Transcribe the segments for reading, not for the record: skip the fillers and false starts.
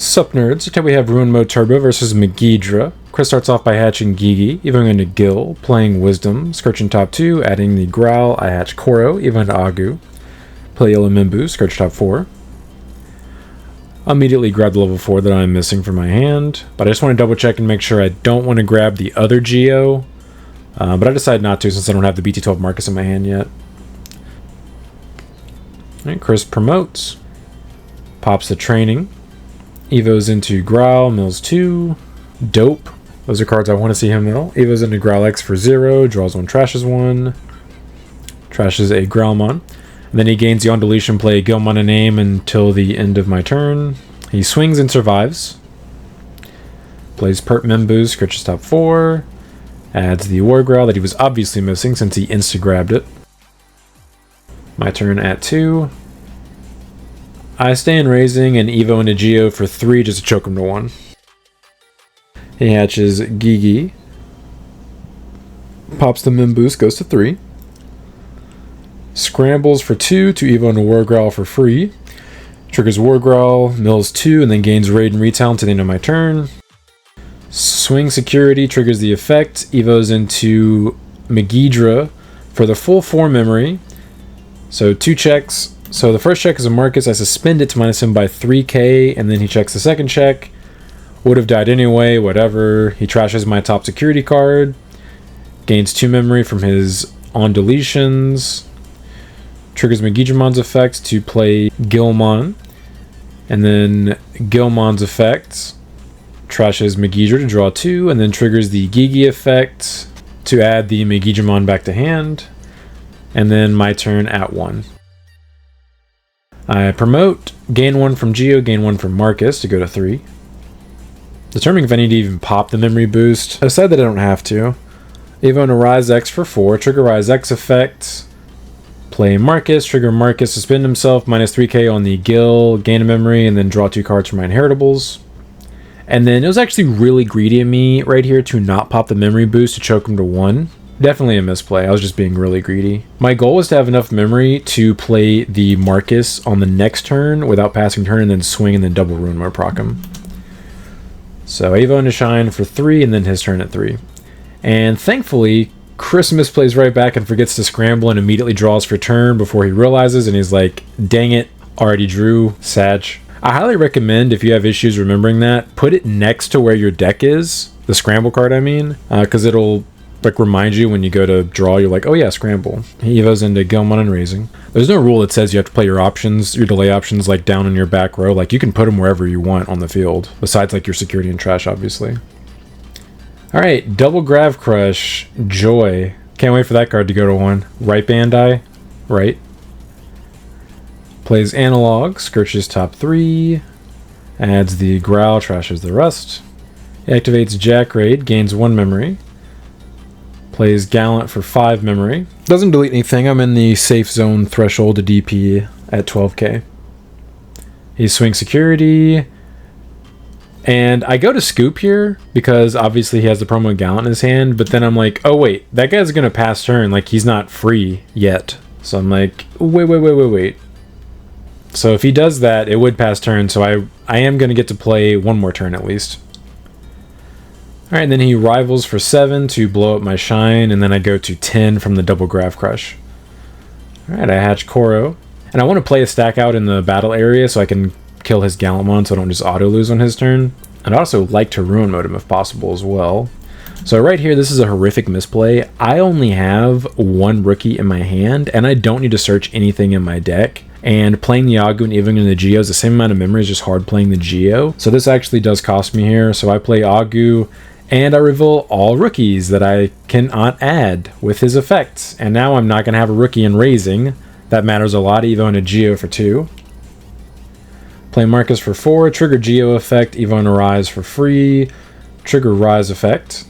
Sup nerds, today we have Ruin Mode Turbo versus Megidra. Chris starts off by hatching Gigi, evoing into Gil, playing Wisdom, Scorching top 2, adding the Growl, I hatch Koro, evoing into Agu. Play Yellow Mimbu, Scorch top 4. Immediately grab the level 4 that I'm missing from my hand, but I just want to double check and make sure I don't want to grab the other Geo, but I decided not to since I don't have the BT21 Marcus in my hand yet. Alright, Chris promotes, pops the training, evos into Growl, mills 2, Dope. Those are cards I want to see him mill. Evos into Growl X for 0, draws 1, trashes 1, trashes a Growlmon. And then he gains the on deletion, play a Gilmon a name until the end of my turn. He swings and survives. Plays Perp Mimbu, scratches top 4. Adds the War Growl that he was obviously missing since he insta-grabbed it. My turn at 2. I stay in raising and Evo into Geo for 3 just to choke him to 1. He hatches Gigi. Pops the Mimboost, goes to 3. Scrambles for 2 to Evo into War Growl for free. Triggers War Growl, mills 2, and then gains Raid and Retalent to the end of my turn. Swing Security triggers the effect. Evos into Megidra for the full 4 memory. So 2 checks. So the first check is a Marcus. I suspend it to minus him by 3k, and then he checks the second check. Would have died anyway, whatever. He trashes my top security card. Gains 2 memory from his on deletions. Triggers Megidramon's effect to play Gilmon. And then Gilmon's effect trashes Megidra to draw 2, and then triggers the Gigi effect to add the Megidramon back to hand. And then my turn at 1. I promote, gain 1 from Geo, gain 1 from Marcus to go to 3. Determining if I need to even pop the memory boost. I decided that I don't have to. Evo into Rise X for 4, trigger Rise X effect. Play Marcus, trigger Marcus, suspend himself, minus 3k on the Gil, gain a memory, and then draw 2 cards from my inheritables. And then it was actually really greedy of me right here to not pop the memory boost to choke him to 1. Definitely a misplay. I was just being really greedy. My goal was to have enough memory to play the Marcus on the next turn without passing turn and then swing and then double Ruin Mode proc him. So Evo into Shine for 3 and then his turn at 3. And thankfully, Chris misplays right back and forgets to scramble and immediately draws for turn before he realizes, and he's like, dang it, already drew, Sag. I highly recommend, if you have issues remembering that, put it next to where your deck is, the scramble card I mean, because it'll like remind you when you go to draw, you're like, oh yeah, scramble. He evos into Gilmon and raising. There's no rule that says you have to play your options, your delay options, like down in your back row. Like you can put them wherever you want on the field, besides like your security and trash, obviously. All right, double Grav Crush, Joy. Can't wait for that card to go to 1. Right Bandai, right. Plays Analog, Scorches top 3. Adds the Growl, trashes the rest. Activates Jack Raid, gains 1 memory. Plays Gallant for 5 memory. Doesn't delete anything. I'm in the safe zone threshold to DP at 12k. He swings Security. And I go to Scoop here because obviously he has the promo Gallant in his hand. But then I'm like, oh wait, that guy's going to pass turn. Like he's not free yet. So I'm like, wait. So if he does that, it would pass turn. So I am going to get to play 1 more turn at least. Alright, and then he rivals for 7 to blow up my Shine, and then I go to 10 from the double Grav Crush. Alright, I hatch Koro. And I want to play a stack out in the battle area so I can kill his Gallantmon so I don't just auto-lose on his turn. I'd also like to Ruin Mode him if possible as well. So right here, this is a horrific misplay. I only have 1 rookie in my hand, and I don't need to search anything in my deck. And playing the Agu and even in the Geo is the same amount of memory, is just hard playing the Geo. So this actually does cost me here. So I play Agu, and I reveal all rookies that I cannot add with his effects. And now I'm not going to have a rookie in raising. That matters a lot. Evo into Geo for 2. Play Marcus for 4. Trigger Geo effect. Evo into Rise for free. Trigger Rise effect.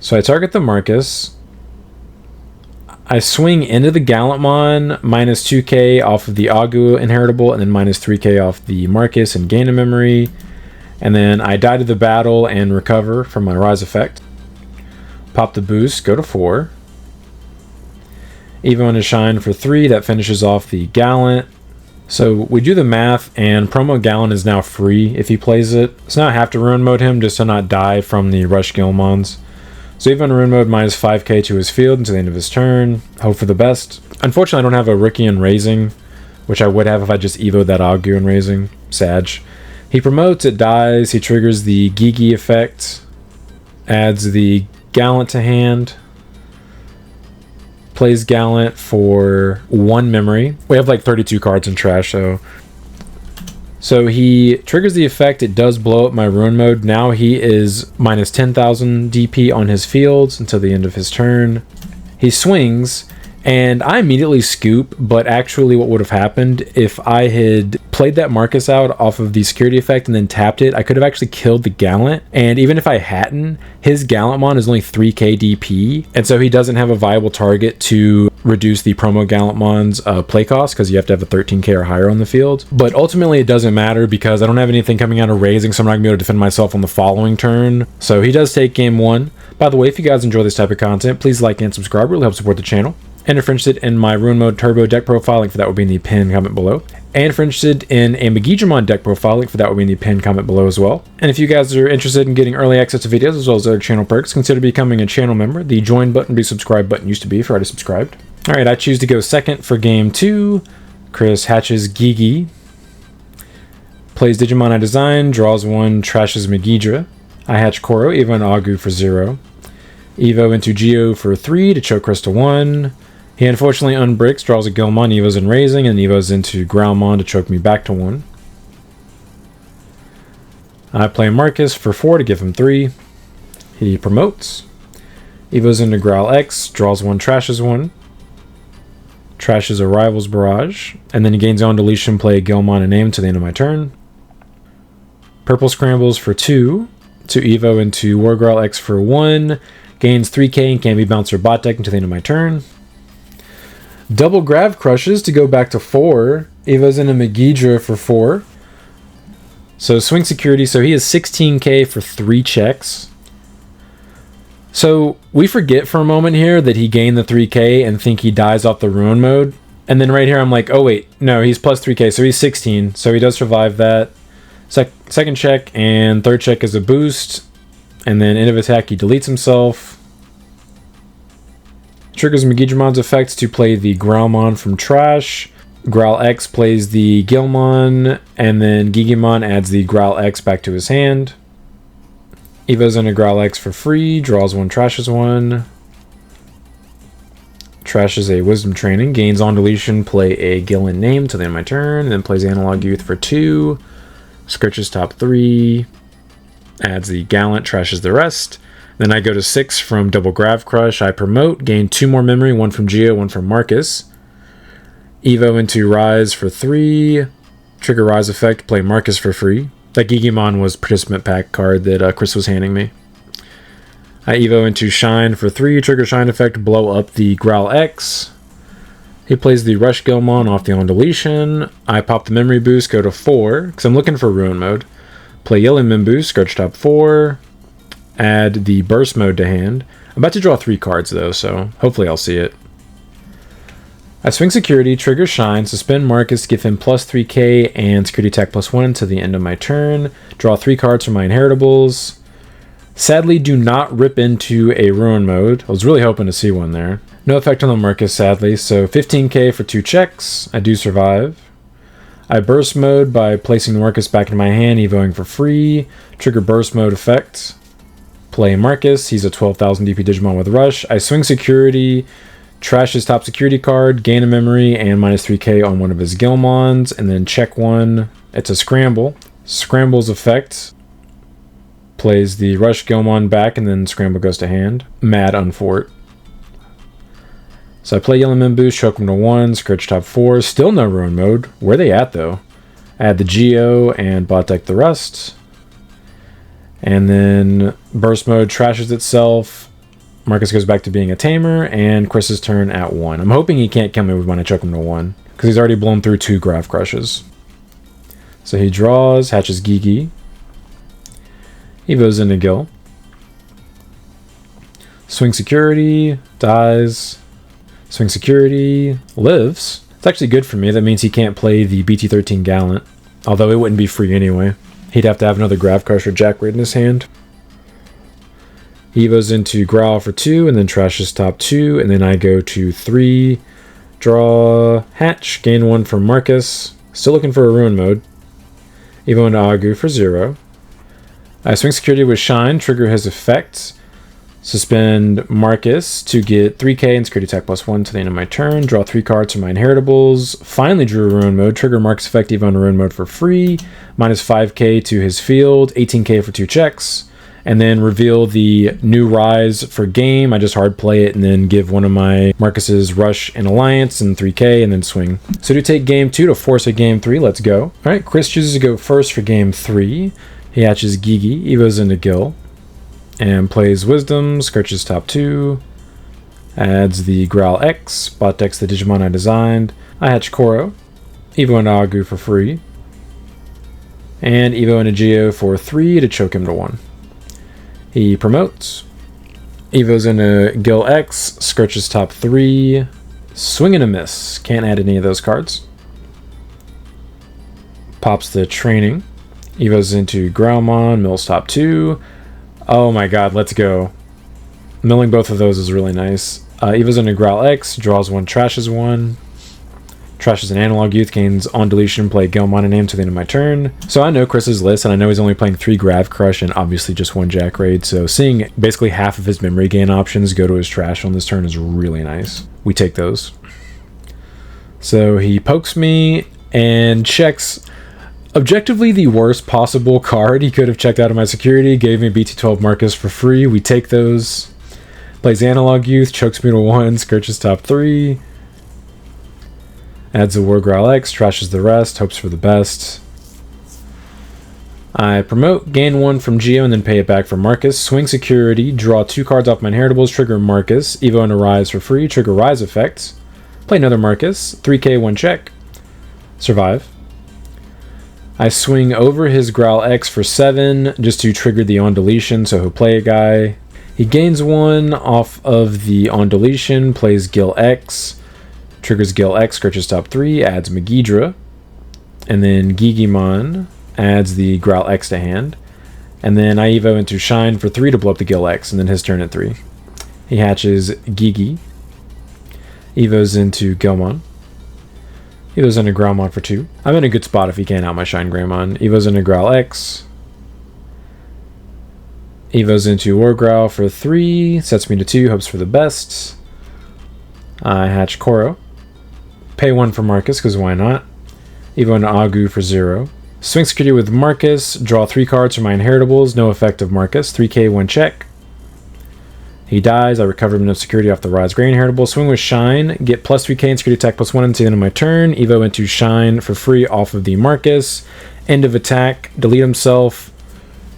So I target the Marcus. I swing into the Gallantmon, minus 2k off of the Agu inheritable, and then minus 3k off the Marcus and gain a memory. And then I die to the battle and recover from my Rise effect. Pop the boost, go to 4. Evo into Shine for 3, that finishes off the Gallant. So we do the math, and Promo Gallon is now free if he plays it. So now I have to ruin mode him just to not die from the Rush Gilmons. So even ruin mode minus 5k to his field until the end of his turn. Hope for the best. Unfortunately, I don't have a Rookie in Raising, which I would have if I just evoed that Agu in Raising. Sag. He promotes, it dies. He triggers the Gigi effect. Adds the Gallant to hand. Plays Gallant for 1 memory. We have like 32 cards in trash, so he triggers the effect. It does blow up my ruin mode. Now he is minus 10,000 DP on his fields until the end of his turn. He swings, and I immediately scoop, but actually what would have happened if I had played that Marcus out off of the security effect and then tapped it, I could have actually killed the Gallant. And even if I hadn't, his Gallantmon is only 3k DP, and so he doesn't have a viable target to reduce the Promo Gallantmon's play cost, because you have to have a 13k or higher on the field. But ultimately it doesn't matter because I don't have anything coming out of Raising, so I'm not going to be able to defend myself on the following turn. So he does take game 1. By the way, if you guys enjoy this type of content, please like and subscribe. It really helps support the channel. And if you're interested in my Ruin Mode Turbo deck profile, link for that will be in the pinned comment below. And if you're interested in a Megidramon deck profile, link for that will be in the pinned comment below as well. And if you guys are interested in getting early access to videos as well as other channel perks, consider becoming a channel member. The join button, the subscribe button used to be if you're already subscribed. Alright, I choose to go second for game 2. Chris hatches Gigi. Plays Digimon I designed, draws 1, trashes Megidra. I hatch Koro, Evo and Agu for 0. Evo into Geo for 3 to choke Chris to 1. He unfortunately unbricks, draws a Gilmon, Evo's in Raising, and Evo's into Groundmon to choke me back to 1. I play Marcus for 4 to give him 3. He promotes. Evo's into Growl X, draws 1, trashes 1. Trashes a Rival's Barrage, and then he gains on deletion, play a Gilmon and aim to the end of my turn. Purple scrambles for 2 to Evo into Wargrowl X for 1. Gains 3k and can be bounced or bot deck until the end of my turn. Double Grav crushes to go back to 4. Evo's into Megidra for 4. So swing security, so he has 16k for 3 checks. So we forget for a moment here that he gained the 3k and think he dies off the ruin mode. And then right here I'm like, oh wait, no, he's plus 3k, so he's 16. So he does survive that. Second check and third check is a boost. And then end of attack he deletes himself. Triggers Megidramon's effects to play the Growlmon from trash. Growl X plays the Gilmon, and then Gigimon adds the Growl X back to his hand. Evo's into Growl X for free, draws 1, trashes 1. Trashes a Wisdom Training, gains on deletion, play a Gillen name till the end of my turn, and then plays Analog Youth for 2. Scorches top 3. Adds the Gallant, trashes the rest. Then I go to 6 from Double Grav Crush. I promote, gain 2 more memory, 1 from Geo, 1 from Marcus. Evo into Rise for 3. Trigger Rise effect, play Marcus for free. That Gigimon was participant pack card that Chris was handing me. I Evo into Shine for 3. Trigger Shine effect, blow up the Growl X. He plays the Rush Gilmon off the on deletion. I pop the memory boost, go to 4, because I'm looking for ruin mode. Play Yellow Mimbu, Scourge top 4. Add the burst mode to hand. I'm about to draw 3 cards though, so hopefully I'll see it. I swing security, trigger Shine, suspend Marcus, give him plus 3k and security attack plus 1 to the end of my turn. Draw 3 cards from my inheritables. Sadly, do not rip into a ruin mode. I was really hoping to see one there. No effect on the Marcus, sadly, so 15k for 2 checks. I do survive. I burst mode by placing the Marcus back in my hand, evoing for free. Trigger burst mode effect. Play Marcus, he's a 12,000 DP Digimon with Rush. I swing security, trash his top security card, gain a memory, and minus 3k on one of his Gilmons, and then check 1. It's a Scramble. Scramble's effect. Plays the Rush Gilmon back, and then Scramble goes to hand. Mad Unfort. So I play Yellow Mimbu, choke him to 1, Scourge top 4. Still no ruin mode. Where are they at though? Add the Geo and bot deck the rest. And then burst mode trashes itself. Marcus goes back to being a tamer, and Chris's turn at 1. I'm hoping he can't kill me when I choke him to 1, because he's already blown through 2 Grav Crushes. So he draws, hatches Gigi. Evo's into Gil. Swing security, dies. Swing security, lives. It's actually good for me. That means he can't play the BT13 Gallant, although it wouldn't be free anyway. He'd have to have another Grav Crush or Jack Raid in his hand. Evos into Growl for 2, and then trashes top 2, and then I go to 3, draw Hatch, gain 1 from Marcus. Still looking for a Ruin mode. Evo into Agu for 0. I swing security with Shine, trigger his effect. Suspend Marcus to get 3k and security attack +1 to the end of my turn. Draw 3 cards from my inheritables. Finally drew a Ruin mode. Trigger Marcus effect Evo into Ruin mode for free. Minus 5k to his field. 18k for 2 checks. And then reveal the new Rise for game. I just hard play it and then give one of my Marcus's Rush and Alliance and 3k and then swing. So to take game 2 to force a game 3, let's go. Alright, Chris chooses to go first for game 3. He hatches Gigi, Evos into Gil, and plays Wisdom, Scorches top 2, adds the Growl X, bot decks the Digimon I designed. I hatch Koro, Evo into Agu for free, and Evo into Geo for 3 to choke him to 1. He promotes, Evo's into Gil X, Scorches top 3, swing and a miss, can't add any of those cards. Pops the training, Evo's into Growlmon, mills top 2. Oh my god, let's go. Milling both of those is really nice. Evo's into Growl X, draws 1, trashes 1. Trashes an Analog Youth, gains on deletion, play Gilmon and name to the end of my turn. So I know Chris's list, and I know he's only playing 3 Grav Crush and obviously just 1 Jack Raid, so seeing basically half of his memory gain options go to his trash on this turn is really nice. We take those. So he pokes me and checks objectively the worst possible card he could have checked out of my security, gave me BT12 Marcus for free. We take those. Plays Analog Youth, chokes me to 1, Scorches top 3. Adds a War Growl X, trashes the rest, hopes for the best. I promote, gain 1 from Geo, and then pay it back for Marcus. Swing security, draw 2 cards off my inheritables, trigger Marcus. Evo into Rise for free, trigger Rise effect. Play another Marcus, 3k, 1 check. Survive. I swing over his Growl X for 7, just to trigger the on deletion, so he'll play a guy. He gains 1 off of the on deletion, plays Gil X. Triggers Gil X, Scorches top 3, adds Megidra, and then Digimon adds the Growl X to hand, and then I Evo into Shine for 3 to blow up the Gil X, and then his turn at 3. He hatches Gigi, Evo's into Gilmon, Evo's into Growlmon for 2. I'm in a good spot if he can't out my ShineGreymon. Evo's into Growl X, Evo's into War Growl for 3, sets me to 2, hopes for the best. I hatch Koro. Pay 1 for Marcus, because why not? Evo into Agu for 0. Swing security with Marcus. Draw 3 cards from my inheritables. No effect of Marcus. 3k, 1 check. He dies. I recover enough security off the Rise Gray inheritable. Swing with Shine. Get plus 3k and security attack +1 until the end of my turn. Evo into Shine for free off of the Marcus. End of attack. Delete himself.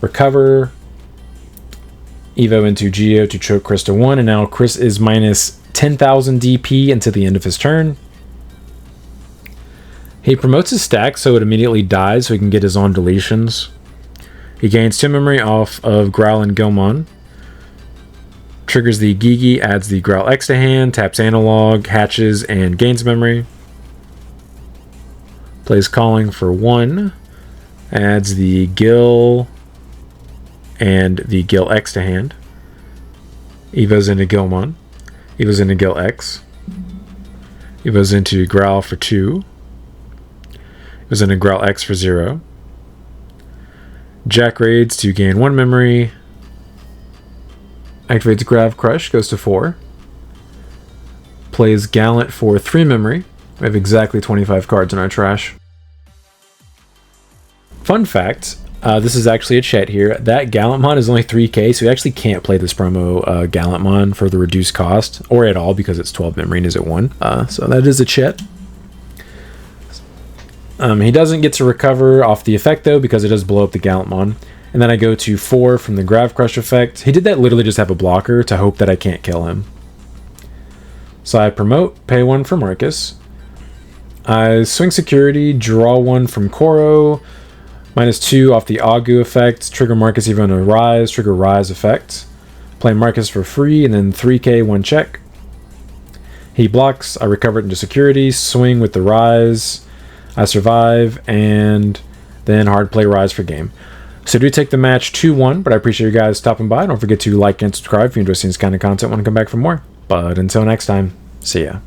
Recover. Evo into Geo to choke Chris to 1. And now Chris is minus 10,000 DP until the end of his turn. He promotes his stack so it immediately dies so he can get his on deletions. He gains 2 memory off of Growl and Gilmon. Triggers the Gigi, adds the Growl X to hand, taps Analog, hatches, and gains memory. Plays Calling for 1. Adds the Gil and the Gil X to hand. Evo's into Gilmon. Evo's into Gil X. Evo's into Growl for 2. Evo's into Growl X for 0. Jack Raids to gain 1 memory. Activates Grav Crush, goes to 4. Plays Gallant for 3 memory. We have exactly 25 cards in our trash. Fun fact, this is actually a chat here. That Gallantmon is only 3k, so you actually can't play this promo Gallantmon for the reduced cost, or at all, because it's 12 memory and is at 1. So that is a chat. He doesn't get to recover off the effect, though, because it does blow up the Gallantmon. And then I go to 4 from the Grav Crush effect. He did that literally just have a blocker to hope that I can't kill him. So I promote, pay 1 for Marcus. I swing security, draw 1 from Koro. -2 off the Agu effect. Trigger Marcus even a Rise. Trigger Rise effect. Play Marcus for free, and then 3k, 1 check. He blocks, I recover it into security, swing with the rise, I survive, and then hard play rise for game. So do take the match 2-1, but I appreciate you guys stopping by. Don't forget to like and subscribe if you enjoy seeing this kind of content. Want to come back for more. But until next time, see ya.